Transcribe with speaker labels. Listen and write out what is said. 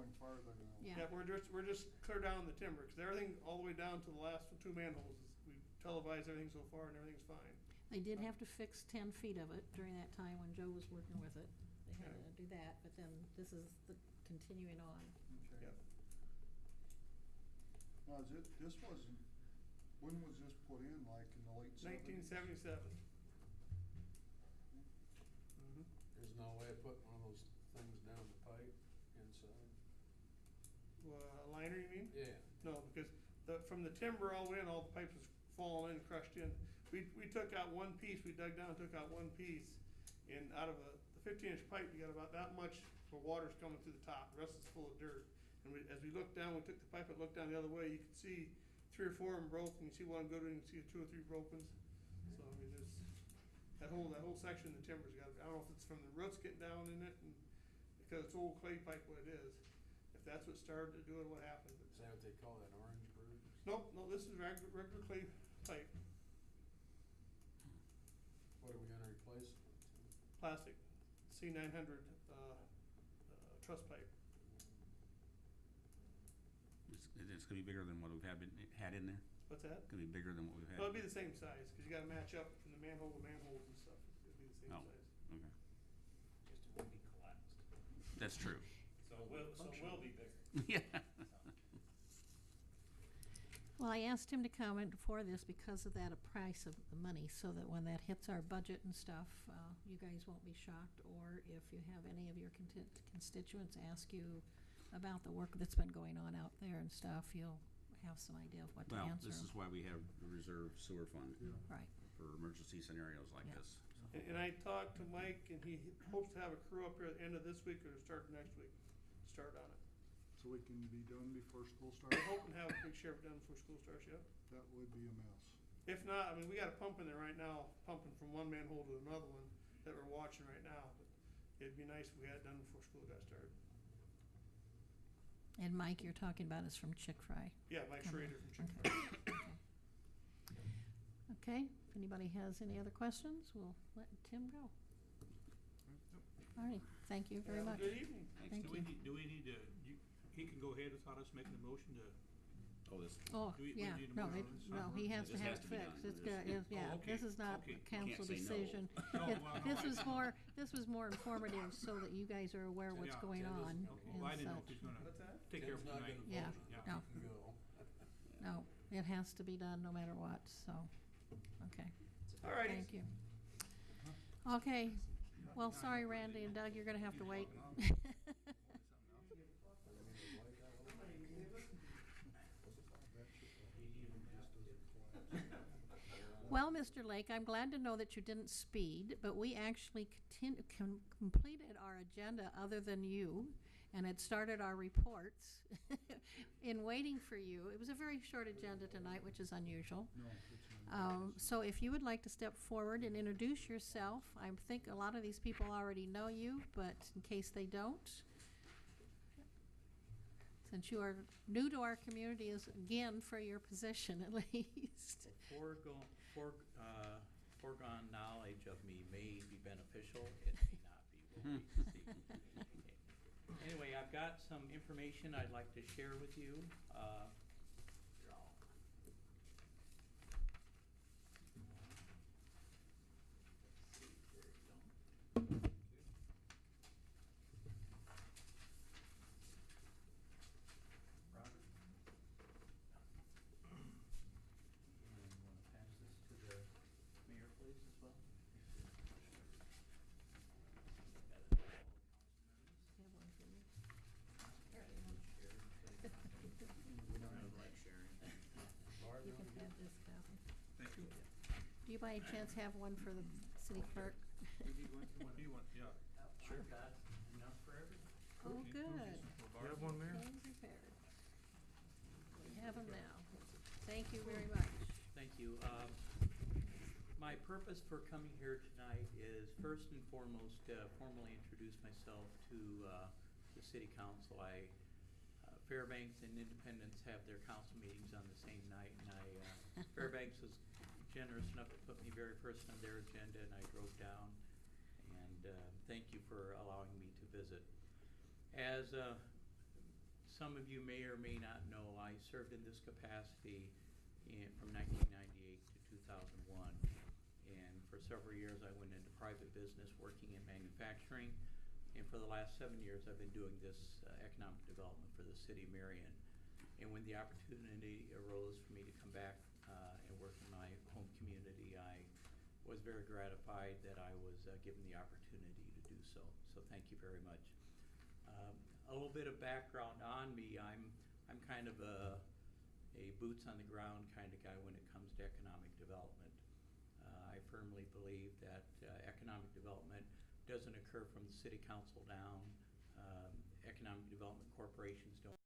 Speaker 1: going farther now.
Speaker 2: Yeah.
Speaker 3: Yeah, we're just clear down the timber, because everything all the way down to the last 2 manholes, we televised everything so far and everything's fine.
Speaker 2: They did have to fix 10 feet of it during that time when Joe was working with it. They had to do that, but then this is the continuing on.
Speaker 1: Okay.
Speaker 3: Yep.
Speaker 1: Now, this wasn't, when was this put in, like in the late 70s?
Speaker 3: 1977. Mhm.
Speaker 4: There's no way of putting one of those things down the pipe inside.
Speaker 3: A liner, you mean?
Speaker 4: Yeah.
Speaker 3: No, because from the timber all the way in, all the pipes was falling in, crushed in. We took out one piece, we dug down, took out one piece, and out of the 15-inch pipe, you got about that much where water's coming through the top. The rest is full of dirt. And as we looked down, we took the pipe and looked down the other way, you could see 3 or 4 of them broke, and you see one good one, you can see 2 or 3 broken. So, I mean, there's, that whole section of the timber's got, I don't know if it's from the roots getting down in it, and because it's old clay pipe what it is. If that's what started to do it, what happened.
Speaker 4: Is that what they call that, orange bruise?
Speaker 3: Nope, no, this is regular clay pipe,
Speaker 4: What are we gonna replace?
Speaker 3: plastic, C900 truss pipe.
Speaker 5: It's going to be bigger than what we've had in there.
Speaker 3: What's that?
Speaker 5: Going to be bigger than what we've had.
Speaker 3: Well, it'd be the same size, because you gotta match up from the manhole to manholes and stuff. It'd be the same
Speaker 5: Oh,
Speaker 3: size.
Speaker 5: okay.
Speaker 6: Just it won't be collapsed.
Speaker 5: That's true.
Speaker 6: So it will be bigger.
Speaker 5: Yeah.
Speaker 2: Well, I asked him to comment for this because of that price of the money, so that when that hits our budget and stuff, you guys won't be shocked, or if you have any of your constituents ask you about the work that's been going on out there and stuff, you'll have some idea of what to
Speaker 5: Well,
Speaker 2: answer.
Speaker 5: this is why we have the reserve sewer fund
Speaker 2: Right.
Speaker 5: for emergency scenarios like
Speaker 2: Yeah.
Speaker 5: this. So.
Speaker 3: And I talked to Mike, and he hopes to have a crew up here at the end of this week or start next week, start on it.
Speaker 1: So we can be done before school
Speaker 3: We're
Speaker 1: starts?
Speaker 3: hoping to have a big sheriff done before school starts, yeah.
Speaker 1: That would be a mess.
Speaker 3: If not, I mean, we got a pump in there right now, pumping from one manhole to another one that we're watching right now, but it'd be nice if we had it done before school got started.
Speaker 2: And Mike, you're talking about is from Chick-fry.
Speaker 3: Yeah, Mike Schrader from Chick-fil-A.
Speaker 2: Okay, if anybody has any other questions, we'll let Tim go. All right, thank you very
Speaker 3: Have a
Speaker 2: much.
Speaker 3: good evening.
Speaker 2: Thank
Speaker 7: Do we
Speaker 2: you.
Speaker 7: need to, he can go ahead without us making a motion to,
Speaker 5: Oh, this.
Speaker 2: Oh,
Speaker 7: Do we
Speaker 2: yeah,
Speaker 7: need a
Speaker 2: no,
Speaker 7: motion on this?
Speaker 2: no, he has to
Speaker 5: This
Speaker 2: have
Speaker 5: has
Speaker 2: it
Speaker 5: to be done.
Speaker 2: fixed. It's
Speaker 5: This-
Speaker 2: got, yeah,
Speaker 7: Oh, okay,
Speaker 2: this is not
Speaker 7: okay.
Speaker 2: a
Speaker 7: You
Speaker 2: council
Speaker 5: can't say no.
Speaker 2: decision.
Speaker 7: No, well, no.
Speaker 2: This was more informative so that you guys are aware what's
Speaker 7: Yeah,
Speaker 2: going
Speaker 4: Tim
Speaker 2: on
Speaker 4: doesn't-
Speaker 7: okay,
Speaker 2: and
Speaker 7: well, I didn't know if
Speaker 2: such.
Speaker 7: he's gonna
Speaker 3: What's that?
Speaker 7: take care of
Speaker 4: Tim's
Speaker 7: it
Speaker 4: not
Speaker 7: tonight.
Speaker 4: gonna
Speaker 2: Yeah,
Speaker 4: vote on it.
Speaker 2: no.
Speaker 4: He can go.
Speaker 2: No, it has to be done no matter what, so, okay,
Speaker 3: All righty.
Speaker 2: thank you. Okay, well, sorry, Randy and Doug, you're gonna have to wait. Well, Mr. Lake, I'm glad to know that you didn't speed, but we actually completed our agenda other than you, and had started our reports in waiting for you. It was a very short agenda tonight, which is unusual.
Speaker 1: No, it's not.
Speaker 2: So if you would like to step forward and introduce yourself, I think a lot of these people already know you, but in case they don't, since you are new to our community, is again for your position at least.
Speaker 6: Foregone knowledge of me may be beneficial, it may not be. We'll wait and see. Okay. Anyway, I've got some information I'd like to share with you. Robert? And you want to pass this to the mayor, please, as well?
Speaker 2: You have one for me?
Speaker 6: I don't like sharing.
Speaker 4: Laura,
Speaker 2: You can
Speaker 4: don't
Speaker 2: have this copy.
Speaker 7: Thank you.
Speaker 2: Do you by any chance have one for the city clerk?
Speaker 7: You need one? What do you want? Yeah.
Speaker 6: Sure. Got enough for everyone?
Speaker 2: Oh,
Speaker 7: Okay,
Speaker 2: good.
Speaker 7: You have one, Mayor?
Speaker 2: Things repaired. We have them now. Thank you very much.
Speaker 6: Thank you. My purpose for coming here tonight is first and foremost formally introduce myself to the City Council. Fairbanks and Independence have their council meetings on the same night, and Fairbanks was generous enough to put me very first on their agenda, and I drove down. And thank you for allowing me to visit. As some of you may or may not know, I served in this capacity from 1998 to 2001. And for several years, I went into private business working in manufacturing. And for the last 7 years, I've been doing this economic development for the city of Marion. And when the opportunity arose for me to come back and work in my home community, I was very gratified that I was given the opportunity to do so. So thank you very much. A little bit of background on me. I'm kind of a boots on the ground kind of guy when it comes to economic development. I firmly believe that economic development doesn't occur from the city council down. Economic development corporations don't